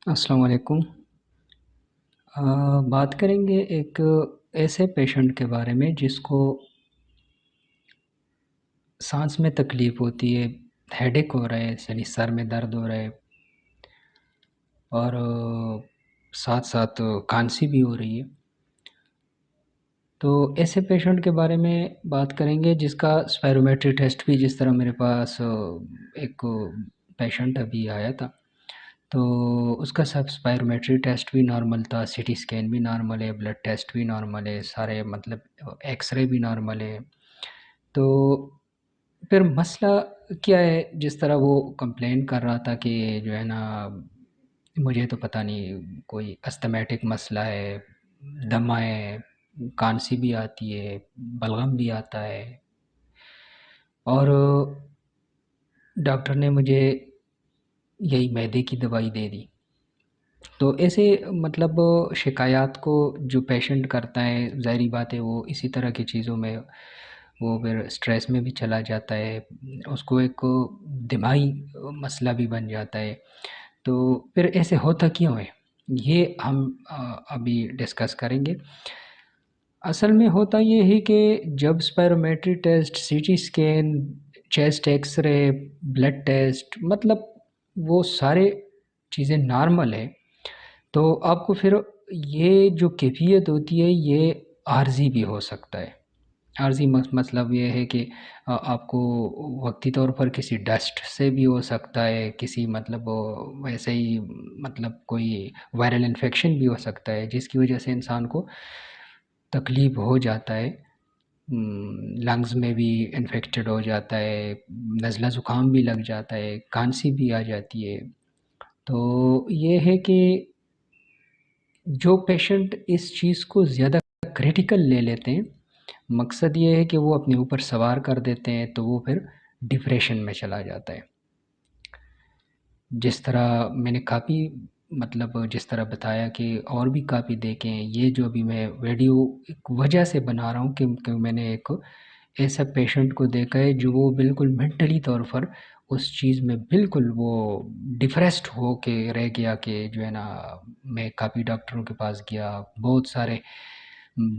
السلام علیکم۔ بات کریں گے ایک ایسے پیشنٹ کے بارے میں جس کو سانس میں تکلیف ہوتی ہے، ہیڈیک ہو رہا ہے، یعنی سر میں درد ہو رہا ہے اور ساتھ ساتھ کھانسی بھی ہو رہی ہے۔ تو ایسے پیشنٹ کے بارے میں بات کریں گے جس کا اسپائرومیٹری ٹیسٹ بھی، جس طرح میرے پاس ایک پیشنٹ ابھی آیا تھا، تو اس کا سب اسپائرومیٹری ٹیسٹ بھی نارمل تھا، سی ٹی اسکین بھی نارمل ہے، بلڈ ٹیسٹ بھی نارمل ہے، سارے مطلب ایکس رے بھی نارمل ہے۔ تو پھر مسئلہ کیا ہے، جس طرح وہ کمپلین کر رہا تھا کہ جو ہے نا مجھے تو پتہ نہیں کوئی استھمیٹک مسئلہ ہے، دمہ ہے، کھانسی بھی آتی ہے، بلغم بھی آتا ہے، اور ڈاکٹر نے مجھے یہی معدے کی دوائی دے دی۔ تو ایسے مطلب شکایات کو جو پیشنٹ کرتا ہے، ظاہری بات ہے وہ اسی طرح کی چیزوں میں وہ پھر اسٹریس میں بھی چلا جاتا ہے، اس کو ایک دماغی مسئلہ بھی بن جاتا ہے۔ تو پھر ایسے ہوتا کیوں ہے، یہ ہم ابھی ڈسکس کریں گے۔ اصل میں ہوتا یہ ہے کہ جب spirometry test, C T scan, chest X ray, blood test, مطلب وہ سارے چیزیں نارمل ہے، تو آپ کو پھر یہ جو کیفیت ہوتی ہے یہ عارضی بھی ہو سکتا ہے۔ عارضی مطلب یہ ہے کہ آپ کو وقتی طور پر کسی ڈسٹ سے بھی ہو سکتا ہے، کسی مطلب ویسے ہی مطلب کوئی وائرل انفیکشن بھی ہو سکتا ہے جس کی وجہ سے انسان کو تکلیف ہو جاتا ہے، لنگز میں بھی انفیکٹڈ ہو جاتا ہے، نزلہ زکام بھی لگ جاتا ہے، کھانسی بھی آ جاتی ہے۔ تو یہ ہے کہ جو پیشنٹ اس چیز کو زیادہ کریٹیکل لے لیتے ہیں، مقصد یہ ہے کہ وہ اپنے اوپر سوار کر دیتے ہیں، تو وہ پھر ڈپریشن میں چلا جاتا ہے۔ جس طرح میں نے کافی مطلب جس طرح بتایا کہ اور بھی کافی دیکھیں، یہ جو ابھی میں ویڈیو ایک وجہ سے بنا رہا ہوں کہ میں نے ایک ایسا پیشنٹ کو دیکھا ہے جو وہ بالکل مینٹلی طور پر اس چیز میں بالکل وہ ڈپریسڈ ہو کے رہ گیا کہ جو ہے نا میں کافی ڈاکٹروں کے پاس گیا، بہت سارے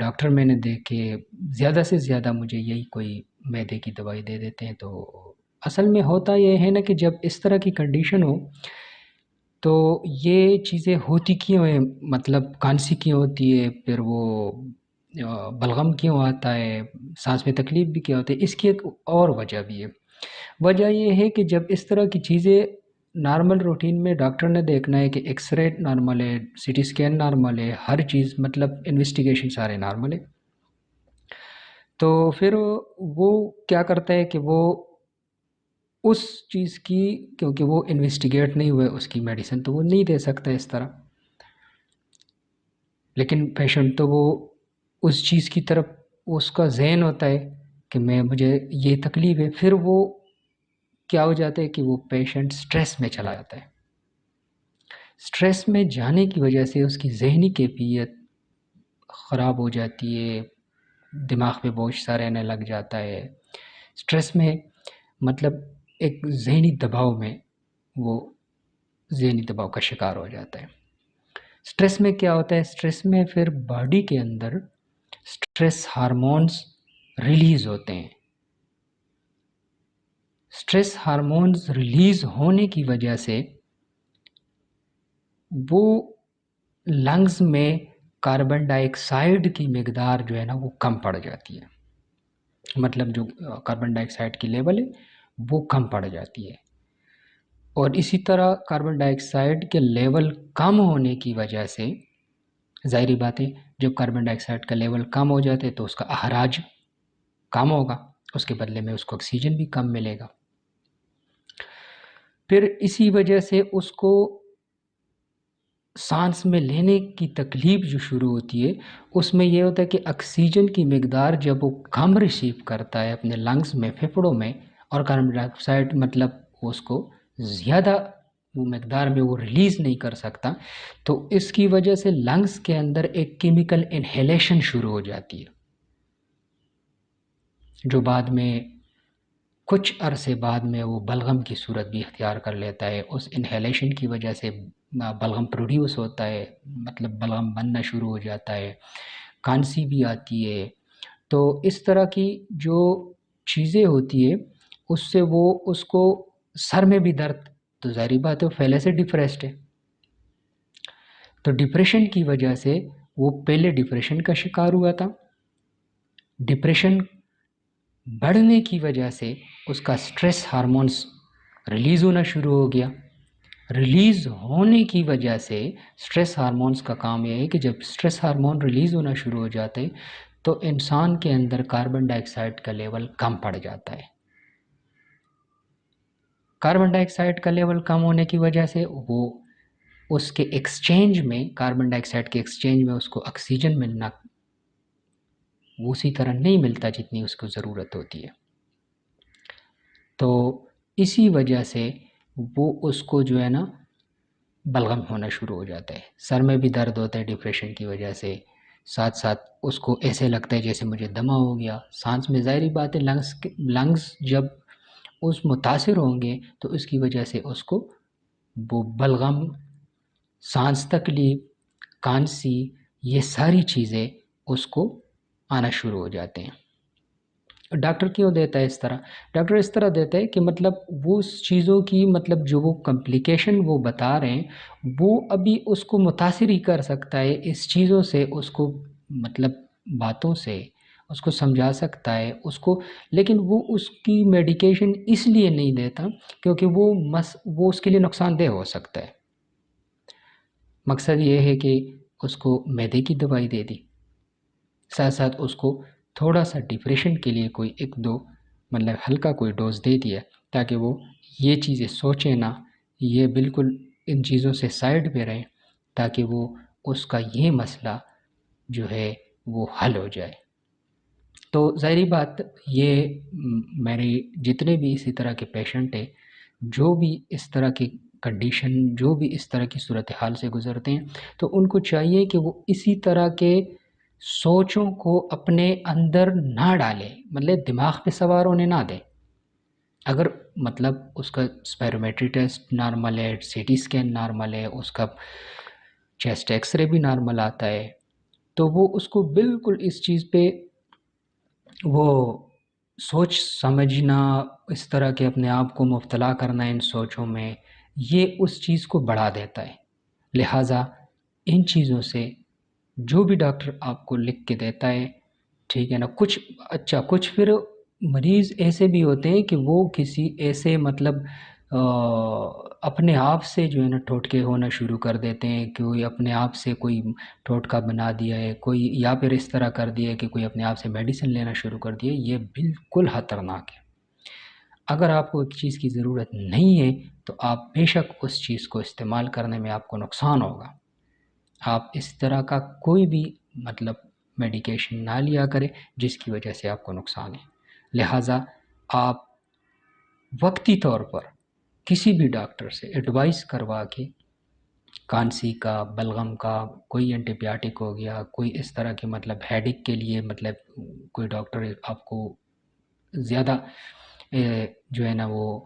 ڈاکٹر میں نے دیکھے، زیادہ سے زیادہ مجھے یہی کوئی معدے کی دوائی دے دیتے ہیں۔ تو اصل میں ہوتا یہ ہے نا کہ جب اس طرح کی کنڈیشن ہو تو یہ چیزیں ہوتی کیوں ہیں، مطلب کھانسی کیوں ہوتی ہے، پھر وہ بلغم کیوں آتا ہے، سانس میں تکلیف بھی کیا ہوتی ہے، اس کی ایک اور وجہ بھی ہے۔ وجہ یہ ہے کہ جب اس طرح کی چیزیں نارمل روٹین میں ڈاکٹر نے دیکھنا ہے کہ ایکس رے نارمل ہے، سی ٹی اسکین نارمل ہے، ہر چیز مطلب انویسٹیگیشن سارے نارمل ہے، تو پھر وہ کیا کرتا ہے کہ وہ اس چیز کی، کیونکہ وہ انویسٹیگیٹ نہیں ہوئے، اس کی میڈیسن تو وہ نہیں دے سکتا اس طرح، لیکن پیشنٹ تو وہ اس چیز کی طرف اس کا ذہن ہوتا ہے کہ مجھے یہ تکلیف ہے، پھر وہ کیا ہو جاتا ہے کہ وہ پیشنٹ سٹریس میں چلا جاتا ہے۔ سٹریس میں جانے کی وجہ سے اس کی ذہنی کیفیت خراب ہو جاتی ہے، دماغ پہ بوجھ سا رہنے لگ جاتا ہے، سٹریس میں مطلب ایک ذہنی دباؤ میں وہ ذہنی دباؤ کا شکار ہو جاتا ہے۔ سٹریس میں کیا ہوتا ہے، سٹریس میں پھر باڈی کے اندر سٹریس ہارمونز ریلیز ہوتے ہیں۔ سٹریس ہارمونز ریلیز ہونے کی وجہ سے وہ لنگز میں کاربن ڈائی آکسائڈ کی مقدار جو ہے نا وہ کم پڑ جاتی ہے، مطلب جو کاربن ڈائی آکسائڈ کی لیول ہے وہ کم پڑ جاتی ہے، اور اسی طرح کاربن ڈائی آکسائڈ کے لیول کم ہونے کی وجہ سے ظاہری بات ہے جب کاربن ڈائی آکسائڈ کا لیول کم ہو جاتے تو اس کا اخراج کم ہوگا، اس کے بدلے میں اس کو آکسیجن بھی کم ملے گا، پھر اسی وجہ سے اس کو سانس میں لینے کی تکلیف جو شروع ہوتی ہے، اس میں یہ ہوتا ہے کہ آکسیجن کی مقدار جب وہ کم ریسیو کرتا ہے اپنے لنگز میں، پھیپھڑوں میں، اور کاربن ڈائی آکسائڈ مطلب اس کو زیادہ وہ مقدار میں وہ ریلیز نہیں کر سکتا، تو اس کی وجہ سے لنگز کے اندر ایک کیمیکل انہیلیشن شروع ہو جاتی ہے، جو بعد میں کچھ عرصے بعد میں وہ بلغم کی صورت بھی اختیار کر لیتا ہے۔ اس انہیلیشن کی وجہ سے بلغم پروڈیوس ہوتا ہے، مطلب بلغم بننا شروع ہو جاتا ہے، کھانسی بھی آتی ہے. تو اس طرح کی جو چیزیں ہوتی ہے اس سے وہ اس کو سر میں بھی درد، تو ظاہری بات ہے وہ پہلے سے ڈپریسڈ ہے. تو ڈپریشن کی وجہ سے وہ پہلے ڈپریشن کا شکار ہوا تھا. ڈپریشن بڑھنے کی وجہ سے اس کا سٹریس ہارمونز ریلیز ہونا شروع ہو گیا. ریلیز ہونے کی وجہ سے سٹریس ہارمونز کا کام یہ ہے کہ جب سٹریس ہارمون ریلیز ہونا شروع ہو جاتے تو انسان کے اندر کاربن ڈائی آکسائڈ کا لیول کم پڑ جاتا ہے. کاربن ڈائی آکسائڈ کا لیول کم ہونے کی وجہ سے وہ اس کے ایکسچینج میں، کاربن ڈائی آکسائڈ کے ایکسچینج میں اس کو آکسیجن ملنا وہ اسی طرح نہیں ملتا جتنی اس کو ضرورت ہوتی ہے. تو اسی وجہ سے وہ اس کو جو ہے نا بلغم ہونا شروع ہو جاتا ہے، سر میں بھی درد ہوتا ہے ڈپریشن کی وجہ سے، ساتھ ساتھ اس کو ایسے لگتا ہے جیسے مجھے دمہ ہو گیا. سانس میں ظاہری بات ہے لنگز جب اس متاثر ہوں گے تو اس کی وجہ سے اس کو وہ بلغم، سانس تکلیف، کھانسی، یہ ساری چیزیں اس کو آنا شروع ہو جاتے ہیں. ڈاکٹر کیوں دیتا ہے اس طرح؟ ڈاکٹر اس طرح دیتا ہے کہ مطلب وہ اس چیزوں کی مطلب جو وہ کمپلیکیشن وہ بتا رہے ہیں وہ ابھی اس کو متاثر ہی کر سکتا ہے اس چیزوں سے، اس کو مطلب باتوں سے اس کو سمجھا سکتا ہے اس کو، لیکن وہ اس کی میڈیکیشن اس لیے نہیں دیتا کیونکہ وہ اس کے لیے نقصان دہ ہو سکتا ہے. مقصد یہ ہے کہ اس کو معدے کی دوائی دے دی، ساتھ ساتھ اس کو تھوڑا سا ڈپریشن کے لیے کوئی ایک دو مطلب ہلکا کوئی ڈوز دے دیا تاکہ وہ یہ چیزیں سوچے نہ، یہ بالکل ان چیزوں سے سائڈ پہ رہیں تاکہ وہ اس کا یہ مسئلہ جو ہے وہ حل ہو جائے. تو ظاہری بات یہ میرے جتنے بھی اسی طرح کے پیشنٹ ہیں جو بھی اس طرح کی کنڈیشن، جو بھی اس طرح کی صورتحال سے گزرتے ہیں، تو ان کو چاہیے کہ وہ اسی طرح کے سوچوں کو اپنے اندر نہ ڈالے، مطلب دماغ پہ سوار ہونے نہ دے. اگر مطلب اس کا اسپیرومیٹری ٹیسٹ نارمل ہے، سی ٹی اسکین نارمل ہے، اس کا چیسٹ ایکس رے بھی نارمل آتا ہے، تو وہ اس کو بالکل اس چیز پہ وہ سوچ سمجھنا، اس طرح کے اپنے آپ کو مبتلا کرنا ان سوچوں میں، یہ اس چیز کو بڑھا دیتا ہے. لہٰذا ان چیزوں سے جو بھی ڈاکٹر آپ کو لکھ کے دیتا ہے، ٹھیک ہے نا، کچھ پھر مریض ایسے بھی ہوتے ہیں کہ وہ کسی ایسے مطلب اپنے آپ سے جو ہے نا ٹوٹکے ہونا شروع کر دیتے ہیں کہ کوئی اپنے آپ سے کوئی ٹوٹکا بنا دیا ہے کوئی، یا پھر اس طرح کر دیا ہے کہ کوئی اپنے آپ سے میڈیسن لینا شروع کر دیا ہے. یہ بالکل خطرناک ہے. اگر آپ کو ایک چیز کی ضرورت نہیں ہے تو آپ بے شک اس چیز کو استعمال کرنے میں آپ کو نقصان ہوگا. آپ اس طرح کا کوئی بھی مطلب میڈیکیشن نہ لیا کرے جس کی وجہ سے آپ کو نقصان ہے. لہٰذا آپ وقتی طور پر کسی بھی ڈاکٹر سے ایڈوائس کروا کے، کھانسی کا، بلغم کا کوئی اینٹی بایوٹک ہو گیا، کوئی اس طرح کے مطلب ہیڈیک کے لیے مطلب کوئی ڈاکٹر آپ کو زیادہ جو ہے نا وہ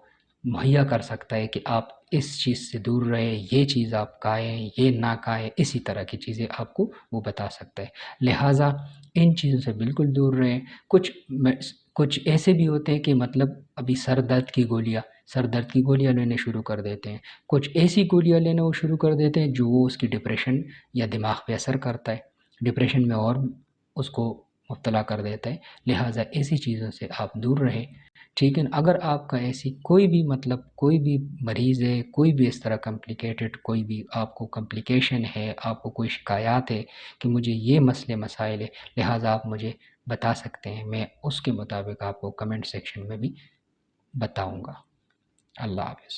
مہیا کر سکتا ہے کہ آپ اس چیز سے دور رہے، یہ چیز آپ کھائیں، یہ نہ کھائیں، اسی طرح کی چیزیں آپ کو وہ بتا سکتا ہے. لہٰذا ان چیزوں سے بالکل دور رہیں. کچھ ایسے بھی ہوتے ہیں کہ مطلب ابھی سر درد کی گولیاں لینے شروع کر دیتے ہیں. کچھ ایسی گولیاں لینا وہ شروع کر دیتے ہیں جو وہ اس کی ڈپریشن یا دماغ پہ اثر کرتا ہے، ڈپریشن میں اور اس کو مبتلا کر دیتا ہے. لہٰذا ایسی چیزوں سے آپ دور رہیں. ٹھیک ہے نا. اگر آپ کا ایسی کوئی بھی مطلب کوئی بھی مریض ہے، کوئی بھی اس طرح کمپلیکیٹڈ کوئی بھی آپ کو کمپلیکیشن ہے، آپ کو کوئی شکایات ہے کہ مجھے یہ مسئلے مسائل ہے، لہٰذا آپ مجھے بتا سکتے ہیں، میں اس کے مطابق آپ کو کمنٹ سیکشن میں بھی بتاؤں گا. اللہ حافظ.